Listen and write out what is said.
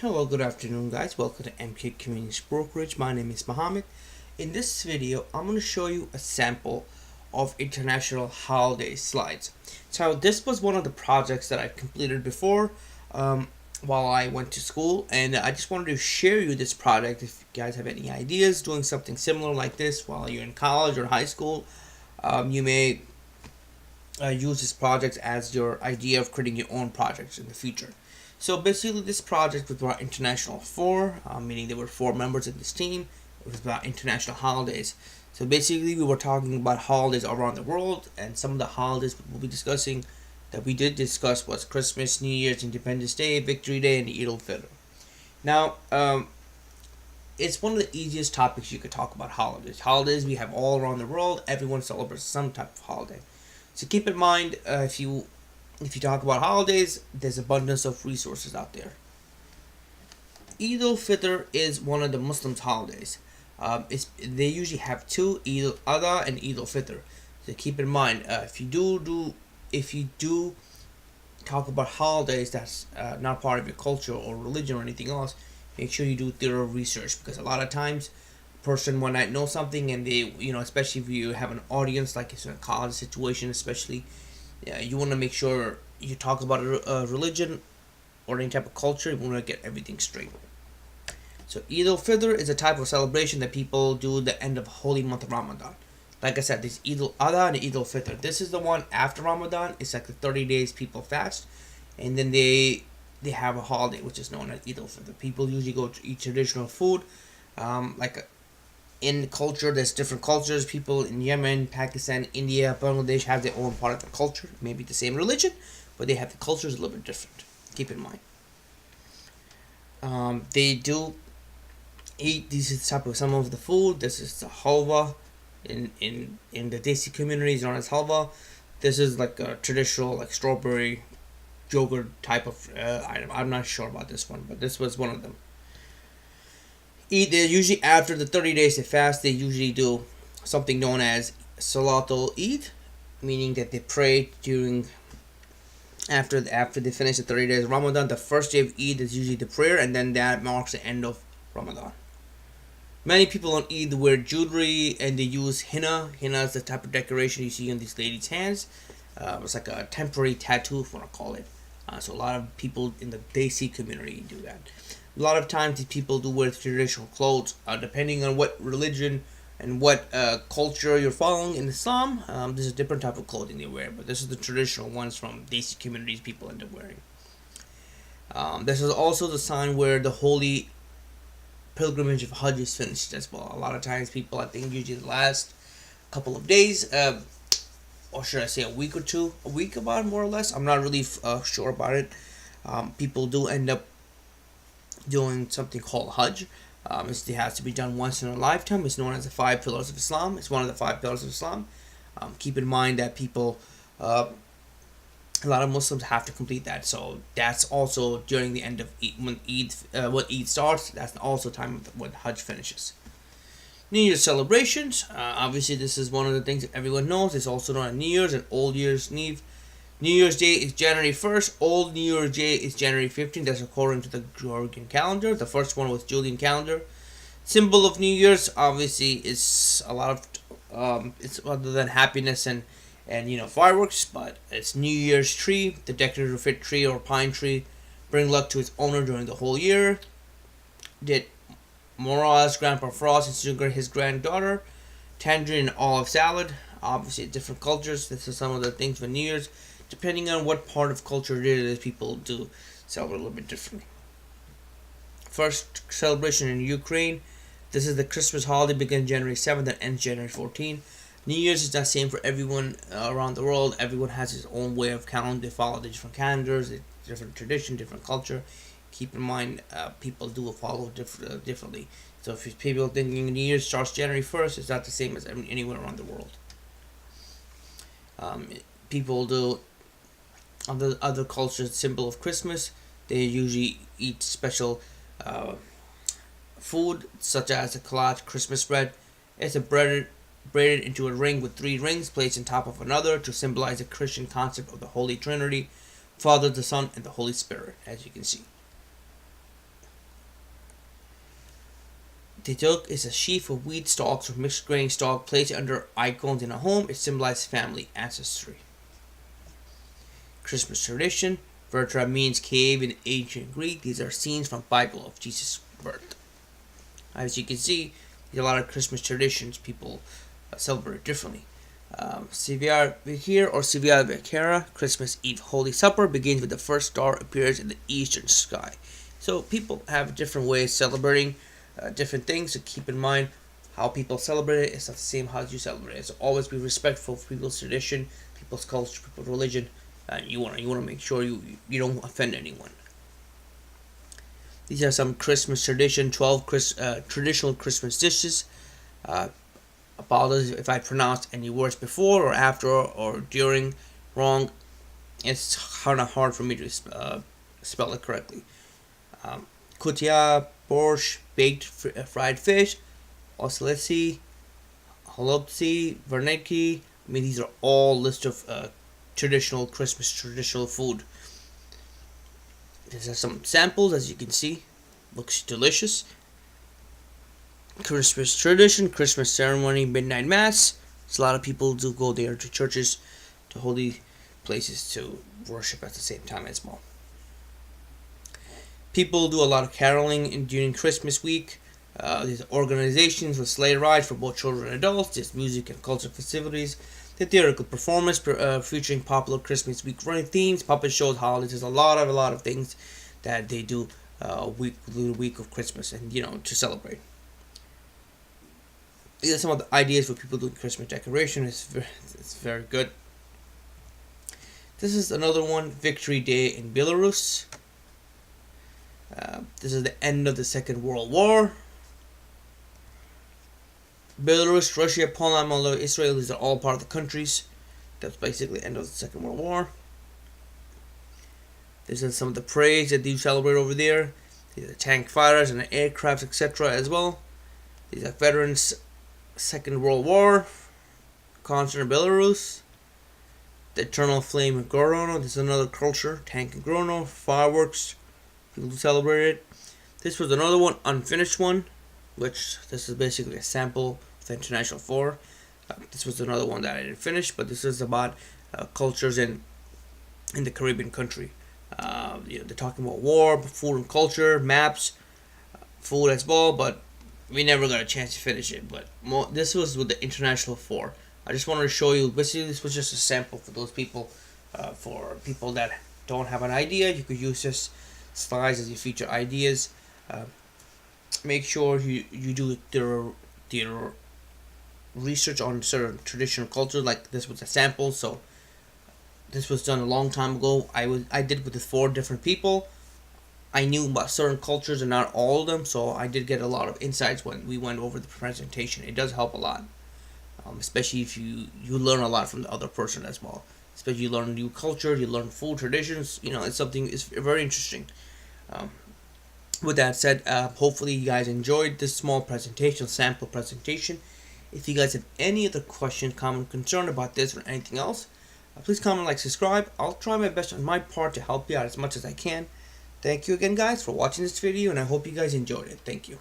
Hello, good afternoon, guys. Welcome to MK Community Brokerage. My name is Mohammed. In this video, I'm going to show you a sample of international holiday slides. So this was one of the projects that I completed before while I went to school, and I just wanted to share you this project. If you guys have any ideas doing something similar like this while you're in college or high school, you may use this project as your idea of creating your own projects in the future. So basically, this project was about international four, meaning there were four members of this team. It was about international holidays. So basically, we were talking about holidays around the world, and some of the holidays we'll be discussing that we did discuss was Christmas, New Year's, Independence Day, Victory Day, and Eid al-Fitr. Now, it's one of the easiest topics you could talk about holidays. Holidays we have all around the world. Everyone celebrates some type of holiday. So keep in mind, if you talk about holidays, there's abundance of resources out there. Eid al-Fitr is one of the Muslims' holidays. They usually have two, Eid al-Adha and Eid al-Fitr. So keep in mind, if you do talk about holidays that's not part of your culture or religion or anything else, make sure you do thorough research, because a lot of times a person might not know something, and they, especially if you have an audience like it's in a college situation, especially. Yeah, you want to make sure you talk about a religion or any type of culture. You want to get everything straight. So Eid al-Fitr is a type of celebration that people do the end of holy month of Ramadan. Like I said, there's Eid al-Adha and Eid al-Fitr. This is the one after Ramadan. It's like the 30 days people fast, and then they have a holiday which is known as Eid al-Fitr. People usually go to eat traditional food, in culture, there's different cultures. People in Yemen, Pakistan, India, Bangladesh have their own part of the culture. Maybe the same religion, but they have the cultures a little bit different. Keep in mind. They do eat these type of some of the food. This is the halwa. In the Desi communities known as halwa. This is like a traditional like strawberry yogurt type of item. I'm not sure about this one, but this was one of them. They usually, after the 30 days they fast, they usually do something known as Salatul Eid, meaning that they pray during after they finish the 30 days of Ramadan. The first day of Eid is usually the prayer, and then that marks the end of Ramadan. Many people on Eid wear jewelry, and they use henna. Henna is the type of decoration you see on these ladies' hands. It's like a temporary tattoo, if you want to call it. So a lot of people in the Desi community do that. A lot of times these people do wear traditional clothes, depending on what religion and what culture you're following. In Islam, there's a different type of clothing they wear, but this is the traditional ones from Desi communities people end up wearing. This is also the sign where the holy pilgrimage of Hajj is finished as well. A lot of times people, I think, usually the last couple of days, or should I say a week or two, a week about more or less. I'm not really sure about it. People do end up doing something called Hajj. It has to be done once in a lifetime. It's known as the 5 pillars of Islam. It's one of the 5 pillars of Islam. Keep in mind that people, a lot of Muslims have to complete that. So that's also during the end of Eid, when Eid starts. That's also time when Hajj finishes. New Year's celebrations. Obviously, this is one of the things that everyone knows. It's also known as New Year's and Old Year's Eve. New Year's Day is January 1st. Old New Year's Day is January 15th. That's according to the Gregorian calendar. The first one was Julian calendar. Symbol of New Year's, obviously, is a lot of it's other than happiness and fireworks, but it's New Year's tree, the decorative fig tree or pine tree, bring luck to its owner during the whole year. Did Moraz, Grandpa Frost, and Sugar, his granddaughter. Tangerine and olive salad. Obviously, different cultures. This is some of the things for New Year's. Depending on what part of culture it is, people do celebrate a little bit differently. First celebration in Ukraine. This is the Christmas holiday, begins January 7th and ends January 14th. New Year's is not the same for everyone around the world. Everyone has his own way of counting. They follow the different calendars, different tradition, different culture. Keep in mind, people do follow differently. So if people thinking New Year's starts January 1st, it's not the same as anywhere around the world. People do other cultures, symbol of Christmas. They usually eat special food, such as a collage Christmas bread. It's a braided into a ring with 3 rings placed on top of another to symbolize the Christian concept of the Holy Trinity, Father, the Son, and the Holy Spirit, as you can see. they took is a sheaf of wheat stalks or mixed grain stalk, placed under icons in a home. It symbolizes family ancestry. Christmas tradition. Vertra means cave in ancient Greek. These are scenes from Bible of Jesus' birth. As you can see, there's a lot of Christmas traditions people celebrate differently. Sevilla Vicaria or Sevilla Vicaria, Christmas Eve Holy Supper begins with the first star appears in the eastern sky. So people have different ways of celebrating different things. So keep in mind how people celebrate it. It's not the same how you celebrate it. So always be respectful of people's tradition, people's culture, people's religion. You want to make sure you don't offend anyone. These are some Christmas tradition, 12 traditional Christmas dishes. Apologies if I pronounced any words before or after or during wrong. It's kind of hard for me to spell it correctly. Kutia, borscht, baked fried fish, oseletsy, holopsy, vernetki. I mean, these are all lists of traditional Christmas traditional food. These are some samples, as you can see. Looks delicious. Christmas tradition, Christmas ceremony, midnight mass. So a lot of people do go there to churches, to holy places to worship at the same time as well. People do a lot of caroling during Christmas week. There's organizations with sleigh rides for both children and adults. There's music and cultural festivities. The theatrical performance featuring popular Christmas week running themes, puppet shows, holidays. There's a lot of things that they do the week of Christmas and to celebrate. These are some of the ideas for people doing Christmas decoration. It's very good. This is another one, Victory Day in Belarus. This is the end of the Second World War. Belarus, Russia, Poland, Moldova, Israel, these are all part of the countries. That's basically the end of the Second World War. These are some of the parades that you celebrate over there. These are tank fighters and aircrafts, etc. as well. These are veterans, Second World War, concert in Belarus. The Eternal Flame of Gorono, this is another culture, tank in Gorono, fireworks, people who celebrate it. This was another one, unfinished one, which this is basically a sample of the International 4. This was another one that I didn't finish, but this is about cultures in the Caribbean country. They're talking about war, food and culture, maps, food as well, but we never got a chance to finish it. But this was with the International 4. I just wanted to show you, basically this was just a sample for those people, for people that don't have an idea. You could use this slides as you feature ideas. Make sure you do their research on certain traditional culture. Like this was a sample, so this was done a long time ago. I did with the 4 different people. I knew about certain cultures and not all of them, so I did get a lot of insights when we went over the presentation. It does help a lot, especially if you learn a lot from the other person as well. Especially you learn new culture, you learn food traditions. It's very interesting. With that said, hopefully you guys enjoyed this small presentation, sample presentation. If you guys have any other questions, comment, concern about this or anything else, please comment, like, subscribe. I'll try my best on my part to help you out as much as I can. Thank you again, guys, for watching this video, and I hope you guys enjoyed it. Thank you.